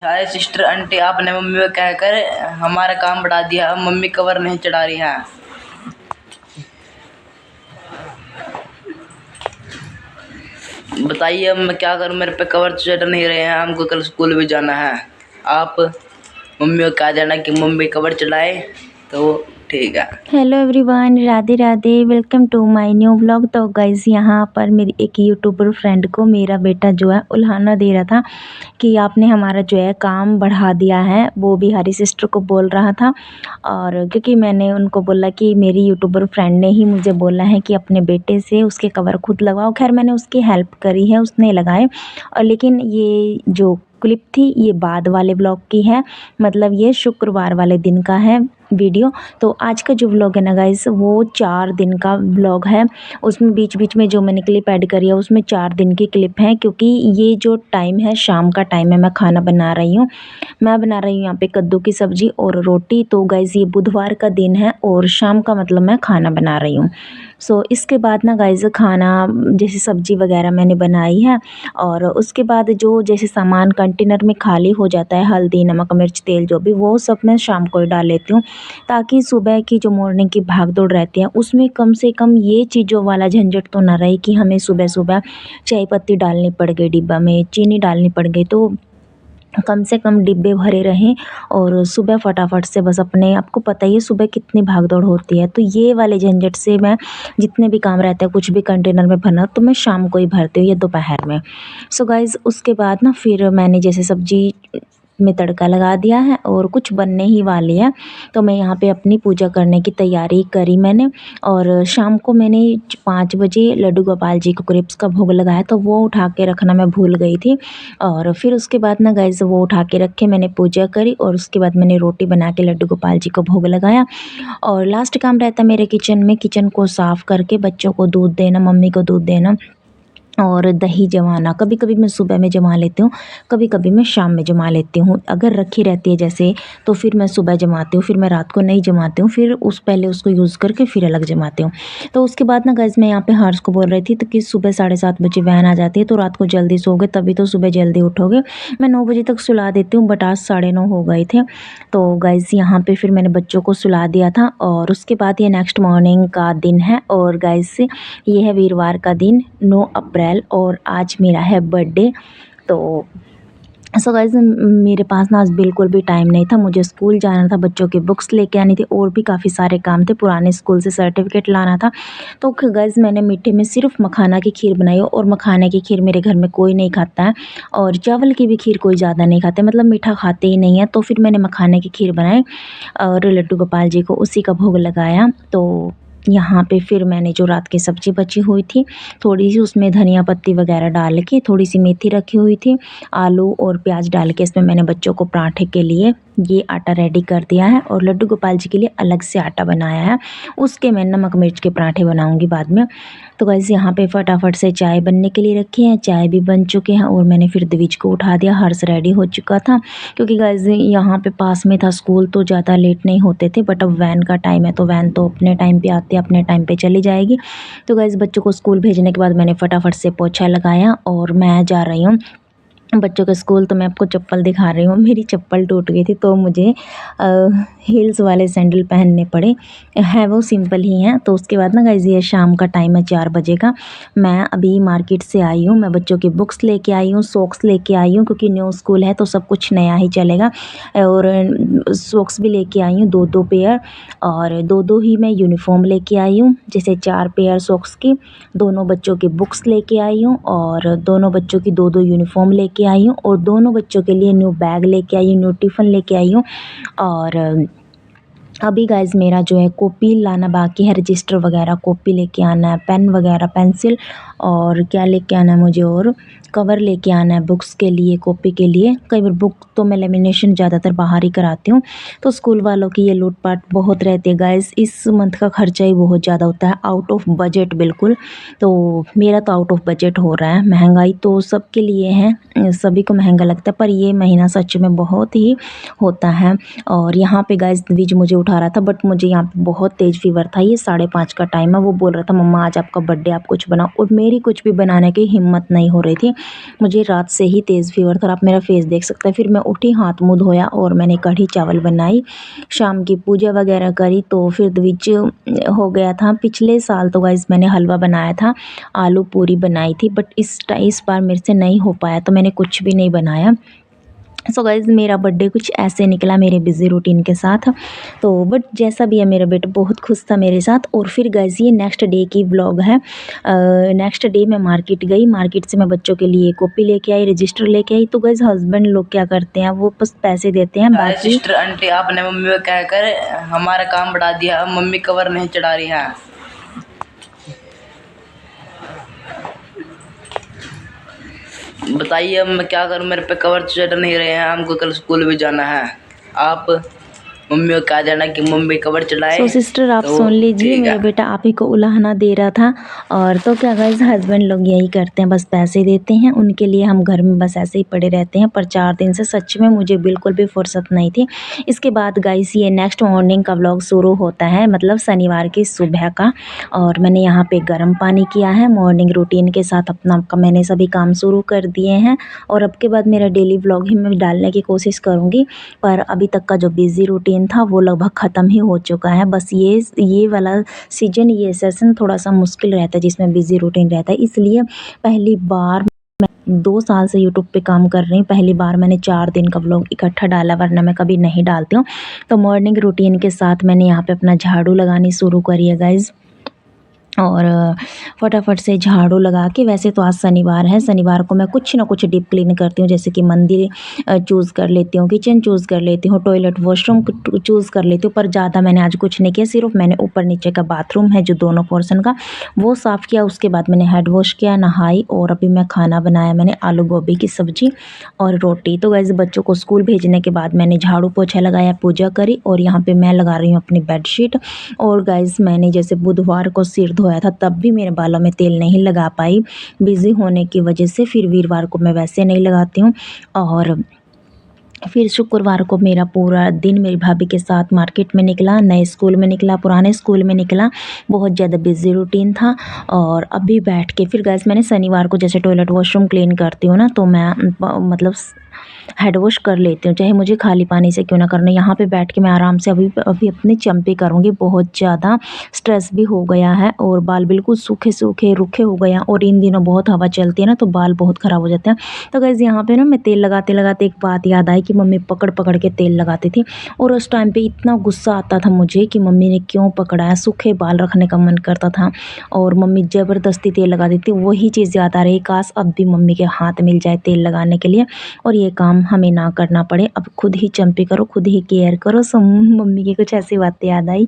हाय sister aunty, आपने mummy को कहकर हमारा काम बढ़ा दिया। अब मम्मी कवर नहीं चढ़ा रही हैं। बताइए अब मैं क्या करूं, मेरे पे कवर चढ़ नहीं रहे हैं। हमको कल स्कूल भी जाना है। आप मम्मी को कह देना कि मम्मी कवर चढ़ाए तो ठीक है। Hello everyone, Radhe Radhe. Welcome to my new vlog. तो गाइस यहाँ पर मेरी एक यूट्यूबर फ्रेंड को मेरा बेटा जो है उल्हाना दे रहा था कि आपने हमारा जो है काम बढ़ा दिया है। वो बिहारी सिस्टर को बोल रहा था, और क्योंकि मैंने उनको बोला कि मेरी यूट्यूबर फ्रेंड ने ही मुझे बोला है कि अपने बेटे से उसके कवर खुद लगवाओ। खैर मैंने उसकी हेल्प करी है, उसने लगाए। और लेकिन ये जो क्लिप थी ये बाद वाले ब्लॉग की है, मतलब ये शुक्रवार वाले दिन का है वीडियो। तो आज का जो व्लॉग है ना गाइस, वो 4 दिन का व्लॉग है। उसमें बीच बीच में जो मैंने क्लिप ऐड करी है उसमें 4 दिन की क्लिप है, क्योंकि ये जो टाइम है शाम का टाइम है, मैं खाना बना रही हूँ। मैं बना रही हूँ यहाँ पे कद्दू की सब्ज़ी और रोटी। तो गाइस ये बुधवार का दिन है और शाम का मतलब मैं खाना बना रही हूँ। सो इसके बाद ना गाइस खाना जैसे सब्ज़ी वगैरह मैंने बनाई है, और उसके बाद जो जैसे सामान कंटेनर में खाली हो जाता है, हल्दी नमक मिर्च तेल जो भी, वो सब मैं शाम को ही डाल लेती हूँ, ताकि सुबह की जो मॉर्निंग की भाग दौड़ रहती है उसमें कम से कम ये चीज़ों वाला झंझट तो ना रहे कि हमें सुबह सुबह चाय पत्ती डालनी पड़ गई डिब्बा में, चीनी डालनी पड़ गई। तो कम से कम डिब्बे भरे रहें और सुबह फटाफट से बस अपने, आपको पता ही है सुबह कितनी भाग दौड़ होती है। तो ये वाले झंझट से मैं जितने भी काम रहते हैं, कुछ भी कंटेनर में भरना, तो मैं शाम को ही भरती हूँ या दोपहर में। सो गाइज़ उसके बाद ना फिर मैंने जैसे सब्जी में तड़का लगा दिया है और कुछ बनने ही वाली है। तो मैं यहाँ पे अपनी पूजा करने की तैयारी करी मैंने। और शाम को मैंने 5 बजे लड्डू गोपाल जी को क्रेप्स का भोग लगाया, तो वो उठा के रखना मैं भूल गई थी। और फिर उसके बाद ना गाइस वो उठा के रखे, मैंने पूजा करी और उसके बाद मैंने रोटी बना के लड्डू गोपाल जी को भोग लगाया। और लास्ट काम रहता है मेरे किचन में, किचन को साफ़ करके बच्चों को दूध देना, मम्मी को दूध देना और दही जमाना। कभी कभी मैं सुबह में जमा लेती हूँ, कभी कभी मैं शाम में जमा लेती हूँ। अगर रखी रहती है जैसे, तो फिर मैं सुबह जमाती हूँ, फिर मैं रात को नहीं जमाती हूँ, फिर उस पहले उसको यूज़ करके फिर अलग जमाती हूँ। तो उसके बाद ना गाइस मैं यहाँ पे हर्ष को बोल रही थी तो कि सुबह 7:30 बजे वैन आ जाती है, तो रात को जल्दी सोओगे तभी तो सुबह जल्दी उठोगे। मैं 9 बजे तक सुला देती हूँ, बट आज 9:30 हो गए थे। तो गाइस यहाँ पे फिर मैंने बच्चों को सुला दिया था। और उसके बाद ये नेक्स्ट मॉर्निंग का दिन है। और गाइस ये है वीरवार का दिन, 9 अप्रैल, और आज मेरा है बर्थडे। तो सो गाइस मेरे पास ना आज बिल्कुल भी टाइम नहीं था, मुझे स्कूल जाना था, बच्चों की बुक्स लेके आनी थी और भी काफ़ी सारे काम थे, पुराने स्कूल से सर्टिफिकेट लाना था। तो गाइस मैंने मीठे में सिर्फ मखाना की खीर बनाई, और मखाने की खीर मेरे घर में कोई नहीं खाता है, और चावल की भी खीर कोई ज़्यादा नहीं खाते, मतलब मीठा खाते ही नहीं है। तो फिर मैंने मखाने की खीर बनाई और लड्डू गोपाल जी को उसी का भोग लगाया। तो यहाँ पे फिर मैंने जो रात की सब्ज़ी बची हुई थी, थोड़ी सी उसमें धनिया पत्ती वगैरह डाल के, थोड़ी सी मेथी रखी हुई थी, आलू और प्याज डाल के इसमें मैंने बच्चों को पराठे के लिए ये आटा रेडी कर दिया है, और लड्डू गोपाल जी के लिए अलग से आटा बनाया है, उसके मैं नमक मिर्च के पराठे बनाऊंगी बाद में। तो गाइस यहाँ पे फटाफट से चाय बनने के लिए रखी है, चाय भी बन चुके हैं, और मैंने फिर द्विज को उठा दिया, हर्ष रेडी हो चुका था, क्योंकि गाइस यहाँ पे पास में था स्कूल, तो ज़्यादा लेट नहीं होते थे। बट अब वैन का टाइम है, तो वैन तो अपने टाइम पे आती है, अपने टाइम पे चली जाएगी। तो गाइस बच्चों को स्कूल भेजने के बाद मैंने फटाफट से पोछा लगाया और मैं जा रही हूँ बच्चों के स्कूल। तो मैं आपको चप्पल दिखा रही हूँ, मेरी चप्पल टूट गई थी, तो मुझे हील्स वाले सैंडल पहनने पड़े हैं, वो सिंपल ही हैं। तो उसके बाद ना गाइस ये शाम का टाइम है 4 बजे का, मैं अभी मार्केट से आई हूँ, मैं बच्चों की बुक्स लेके आई हूँ, सॉक्स लेके आई हूँ, क्योंकि न्यू स्कूल है तो सब कुछ नया ही चलेगा। और सॉक्स भी लेके आई हूँ 2-2 पेयर, और 2-2 ही मैं यूनिफॉर्म लेके आई हूँ, जैसे 4 पेयर सॉक्स की, दोनों बच्चों की बुक्स लेके आई हूँ, और दोनों बच्चों की 2-2 यूनिफॉर्म लेके आई हूँ, और दोनों बच्चों के लिए न्यू बैग लेके आई हूँ, न्यू टिफ़िन लेके आई हूँ। और अभी गाइस मेरा जो है कॉपी लाना बाकी है, रजिस्टर वगैरह कॉपी लेके आना है, पेन वगैरह पेंसिल, और क्या लेके आना है मुझे, और कवर लेके आना है बुक्स के लिए, कॉपी के लिए। कई बार बुक तो मैं लेमिनेशन ज़्यादातर बाहर ही कराती हूँ, तो स्कूल वालों की ये लूटपाट बहुत रहती है गाइस। इस मंथ का खर्चा ही बहुत ज़्यादा होता है, आउट ऑफ बजट बिल्कुल। तो मेरा तो आउट ऑफ बजट हो रहा है, महंगाई तो सबके लिए है, सभी को महंगा लगता है, पर ये महीना सच में बहुत ही होता है। और यहाँ पे गाइस द्विज मुझे उठा रहा था, बट मुझे यहाँ पे बहुत तेज़ फीवर था, ये 5:30 का टाइम है। वो बोल रहा था मम्मा आज आपका बर्थडे, आप कुछ बनाओ, और मेरी कुछ भी बनाने की हिम्मत नहीं हो रही थी। मुझे रात से ही तेज़ फीवर था और आप मेरा फेस देख सकते हैं। फिर मैं उठी, हाथ मुँह धोया और मैंने कढ़ी चावल बनाई, शाम की पूजा वगैरह करी। तो फिर द्विच हो गया था। पिछले साल तो गाइस मैंने हलवा बनाया था, आलू पूरी बनाई थी, बट इस बार मेरे से नहीं हो पाया तो मैंने कुछ भी नहीं बनाया। सो गाइस मेरा बर्थडे कुछ ऐसे निकला मेरे बिज़ी रूटीन के साथ। तो बट जैसा भी है, मेरा बेटा बहुत खुश था मेरे साथ। और फिर गाइस ये नेक्स्ट डे की व्लॉग है। नेक्स्ट डे मैं मार्केट गई, मार्केट से मैं बच्चों के लिए कॉपी लेके आई, रजिस्टर लेके आई। तो गाइस हस्बैंड लोग क्या करते हैं, वो बस पैसे देते हैं, अरे बाकी सिस्टर आंटी, आपने मम्मी को कहकर हमारा काम बढ़ा दिया। अब मम्मी कवर नहीं चढ़ा रही है। बताइए अब मैं क्या करूं, मेरे पे कवर चढ़ नहीं रहे हैं। हमको कल स्कूल भी जाना है। आप मम्मी को कहा जाना कि मम्मी कवर चढ़ाए। सो सिस्टर आप तो सुन लीजिए, ठीक मेरा है। बेटा आप ही को उलाहना दे रहा था। और तो क्या गाइस हस्बैंड लोग यही करते हैं, बस पैसे देते हैं, उनके लिए हम घर में बस ऐसे ही पड़े रहते हैं। पर 4 दिन से सच में मुझे बिल्कुल भी फुर्सत नहीं थी। इसके बाद गाइस ये नेक्स्ट मॉर्निंग का व्लॉग शुरू होता है, मतलब शनिवार की सुबह का। और मैंने यहाँ पे गर्म पानी किया है, मॉर्निंग रूटीन के साथ अपना मैंने सभी काम शुरू कर दिए हैं। और अब के बाद मेरा डेली व्लॉग ही मैं डालने की कोशिश करूँगी। पर अभी तक का जो बिज़ी रूटीन था वो लगभग ख़त्म ही हो चुका है। बस ये वाला सीज़न, ये सेशन थोड़ा-सा मुश्किल रहता है जिसमें बिज़ी रूटीन रहता है। इसलिए पहली बार 2 साल से यूट्यूब पे काम कर रही हूँ, पहली बार मैंने 4 दिन का व्लॉग इकट्ठा डाला, वरना मैं कभी नहीं डालती हूँ। तो मॉर्निंग रूटीन के साथ मैंने यहाँ पे अपना झाड़ू लगानी शुरू करी है गाइज़। और फटाफट से झाड़ू लगा के, वैसे तो आज शनिवार है, शनिवार को मैं कुछ ना कुछ डीप क्लीन करती हूँ, जैसे कि मंदिर चूज़ कर लेती हूँ, किचन चूज़ कर लेती हूँ, टॉयलेट वॉशरूम चूज़ कर लेती हूँ। पर ज़्यादा मैंने आज कुछ नहीं किया, सिर्फ मैंने ऊपर नीचे का बाथरूम है जो दोनों पोर्शन का, वो साफ़ किया। उसके बाद मैंने हेड वॉश किया, नहाई और अभी मैं खाना बनाया, मैंने आलू गोभी की सब्ज़ी और रोटी। तो गाइस बच्चों को स्कूल भेजने के बाद मैंने झाड़ू पोछा लगाया, पूजा करी और यहाँ पे मैं लगा रही हूँ अपनी बेडशीट। और गाइस मैंने जैसे बुधवार को सिर धोया था तब भी मेरे बालों में तेल नहीं लगा पाई, बिज़ी होने की वजह से। फिर वीरवार को मैं वैसे नहीं लगाती हूँ। और फिर शुक्रवार को मेरा पूरा दिन मेरी भाभी के साथ मार्केट में निकला, नए स्कूल में निकला, पुराने स्कूल में निकला। बहुत ज़्यादा बिज़ी रूटीन था। और अभी बैठ के फिर गाइस मैंने शनिवार को जैसे टॉयलेट वॉशरूम क्लीन करती हूँ ना, तो मैं मतलब हेड वॉश कर लेती हूँ, चाहे मुझे खाली पानी से क्यों ना करना। यहाँ पे बैठ के मैं आराम से अभी अपनी चंपी करूँगी। बहुत ज़्यादा स्ट्रेस भी हो गया है और बाल बिल्कुल सूखे सूखे रुखे हो गए हैं। और इन दिनों बहुत हवा चलती है ना, तो बाल बहुत ख़राब हो जाते हैं। तो गाइस यहाँ पे ना मैं तेल लगाते लगाते एक बात याद आई कि मम्मी पकड़ पकड़ के तेल लगाती थी। और उस टाइम पे इतना गुस्सा आता था मुझे कि मम्मी ने क्यों पकड़ाया, सूखे बाल रखने का मन करता था और मम्मी ज़बरदस्ती तेल लगा देती। वही चीज़ याद आ रही, काश अब भी मम्मी के हाथ मिल जाए तेल लगाने के लिए और ये काम हमें ना करना पड़े। अब खुद ही चंपी करो, खुद ही केयर करो। सो मम्मी की कुछ ऐसी बातें याद आई।